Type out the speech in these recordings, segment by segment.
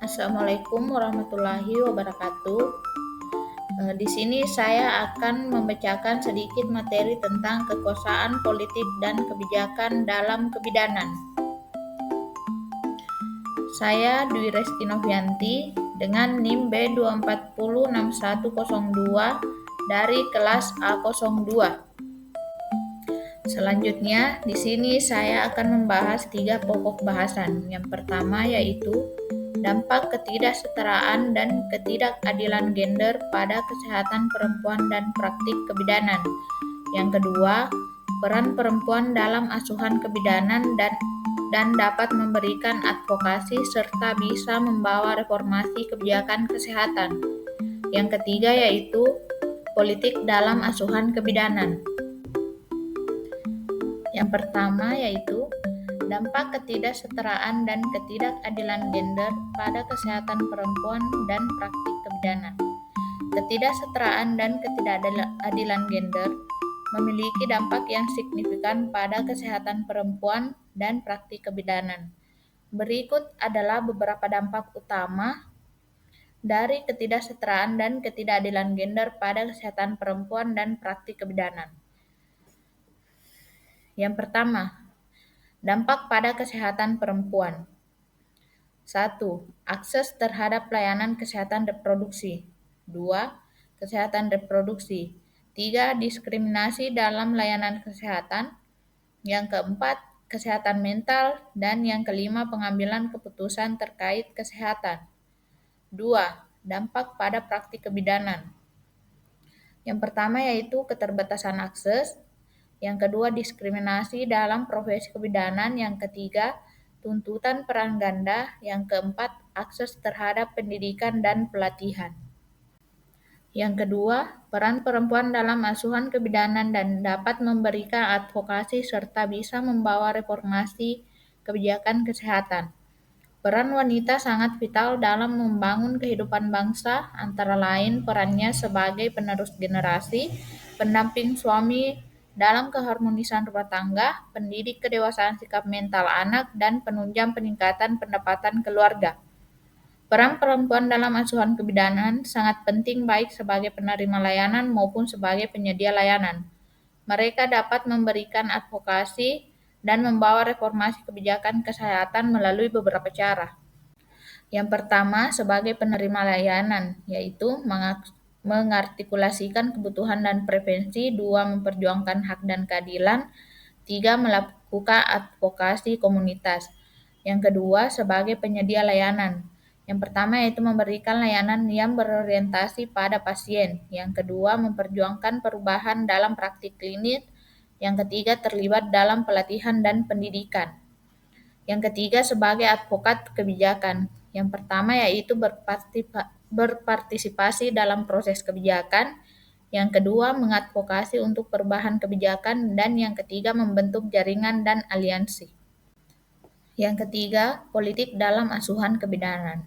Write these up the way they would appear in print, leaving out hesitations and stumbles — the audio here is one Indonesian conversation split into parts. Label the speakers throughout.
Speaker 1: Assalamualaikum warahmatullahi wabarakatuh. Di sini saya akan membacakan sedikit materi tentang kekuasaan politik dan kebijakan dalam kebidanan. Saya Dwi Resti Novianti dengan NIM B2406102 dari kelas A02. Selanjutnya, di sini saya akan membahas 3 pokok bahasan. Yang pertama yaitu dampak ketidaksetaraan dan ketidakadilan gender pada kesehatan perempuan dan praktik kebidanan. Yang kedua, peran perempuan dalam asuhan kebidanan dan dapat memberikan advokasi serta bisa membawa reformasi kebijakan kesehatan. Yang ketiga yaitu politik dalam asuhan kebidanan. Yang pertama yaitu dampak ketidaksetaraan dan ketidakadilan gender pada kesehatan perempuan dan praktik kebidanan. Ketidaksetaraan dan ketidakadilan gender memiliki dampak yang signifikan pada kesehatan perempuan dan praktik kebidanan. Berikut adalah beberapa dampak utama dari ketidaksetaraan dan ketidakadilan gender pada kesehatan perempuan dan praktik kebidanan. Yang pertama, dampak pada kesehatan perempuan. 1. Akses terhadap pelayanan kesehatan reproduksi. 2. Kesehatan reproduksi. 3. Diskriminasi dalam layanan kesehatan. Yang keempat, kesehatan mental. Dan yang kelima, pengambilan keputusan terkait kesehatan. 2. Dampak pada praktik kebidanan. Yang pertama yaitu keterbatasan akses. Yang kedua, diskriminasi dalam profesi kebidanan. Yang ketiga, tuntutan peran ganda. Yang keempat, akses terhadap pendidikan dan pelatihan. Yang kedua, peran perempuan dalam asuhan kebidanan dan dapat memberikan advokasi serta bisa membawa reformasi kebijakan kesehatan. Peran wanita sangat vital dalam membangun kehidupan bangsa, antara lain perannya sebagai penerus generasi, pendamping suami dalam keharmonisan rumah tangga, pendidik kedewasaan sikap mental anak, dan penunjang peningkatan pendapatan keluarga. Peran perempuan dalam asuhan kebidanan sangat penting baik sebagai penerima layanan maupun sebagai penyedia layanan. Mereka dapat memberikan advokasi dan membawa reformasi kebijakan kesehatan melalui beberapa cara. Yang pertama, sebagai penerima layanan, yaitu mengartikulasikan kebutuhan dan prevensi. 2. Memperjuangkan hak dan keadilan. 3. Melakukan advokasi komunitas. Yang kedua, sebagai penyedia layanan. Yang pertama yaitu memberikan layanan yang berorientasi pada pasien. Yang kedua, memperjuangkan perubahan dalam praktik klinis. Yang ketiga, terlibat dalam pelatihan dan pendidikan. Yang ketiga, sebagai advokat kebijakan. Yang pertama yaitu berpartisipasi dalam proses kebijakan. Yang kedua, mengadvokasi untuk perubahan kebijakan. Dan yang ketiga, membentuk jaringan dan aliansi. Yang ketiga, politik dalam asuhan kebidanan.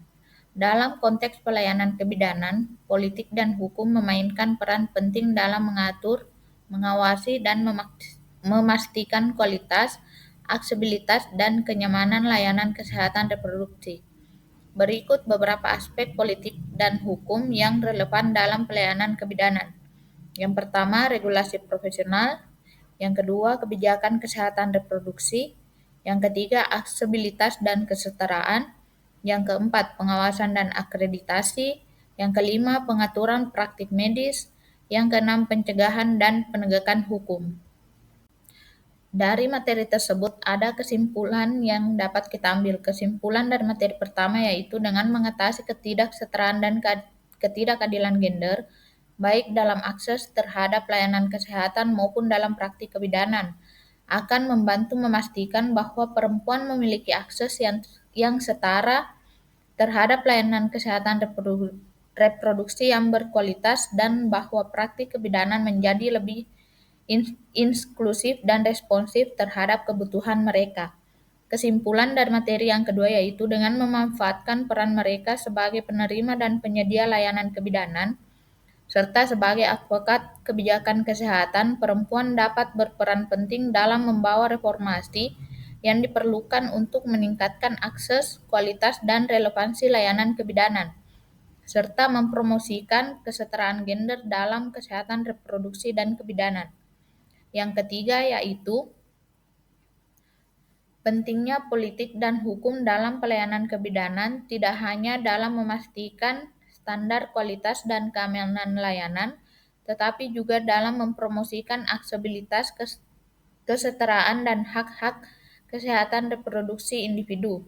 Speaker 1: Dalam konteks pelayanan kebidanan, politik dan hukum memainkan peran penting dalam mengatur, mengawasi, dan memastikan kualitas, aksesibilitas, dan kenyamanan layanan kesehatan reproduksi. Berikut beberapa aspek politik dan hukum yang relevan dalam pelayanan kebidanan. Yang pertama, regulasi profesional. Yang kedua, kebijakan kesehatan reproduksi. Yang ketiga, aksesibilitas dan kesetaraan. Yang keempat, pengawasan dan akreditasi. Yang kelima, pengaturan praktik medis. Yang keenam, pencegahan dan penegakan hukum. Dari materi tersebut ada kesimpulan yang dapat kita ambil. Kesimpulan dari materi pertama yaitu dengan mengatasi ketidaksetaraan dan ketidakadilan gender, baik dalam akses terhadap layanan kesehatan maupun dalam praktik kebidanan, akan membantu memastikan bahwa perempuan memiliki akses yang setara terhadap layanan kesehatan reproduksi yang berkualitas dan bahwa praktik kebidanan menjadi lebih inklusif dan responsif terhadap kebutuhan mereka. Kesimpulan dari materi yang kedua yaitu dengan memanfaatkan peran mereka sebagai penerima dan penyedia layanan kebidanan, serta sebagai advokat kebijakan kesehatan, perempuan dapat berperan penting dalam membawa reformasi yang diperlukan untuk meningkatkan akses, kualitas, dan relevansi layanan kebidanan, serta mempromosikan kesetaraan gender dalam kesehatan reproduksi dan kebidanan. Yang ketiga yaitu pentingnya politik dan hukum dalam pelayanan kebidanan, tidak hanya dalam memastikan standar kualitas dan keamanan layanan, tetapi juga dalam mempromosikan aksesibilitas, kesetaraan, dan hak-hak kesehatan reproduksi individu.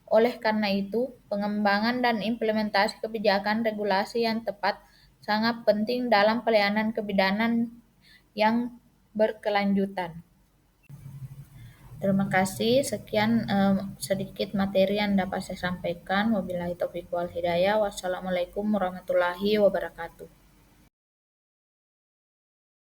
Speaker 1: Oleh karena itu, pengembangan dan implementasi kebijakan regulasi yang tepat sangat penting dalam pelayanan kebidanan yang berkelanjutan. Terima kasih. Sekian sedikit materi yang dapat saya sampaikan. Wabillahi taufiq wal hidayah. Wassalamualaikum warahmatullahi wabarakatuh.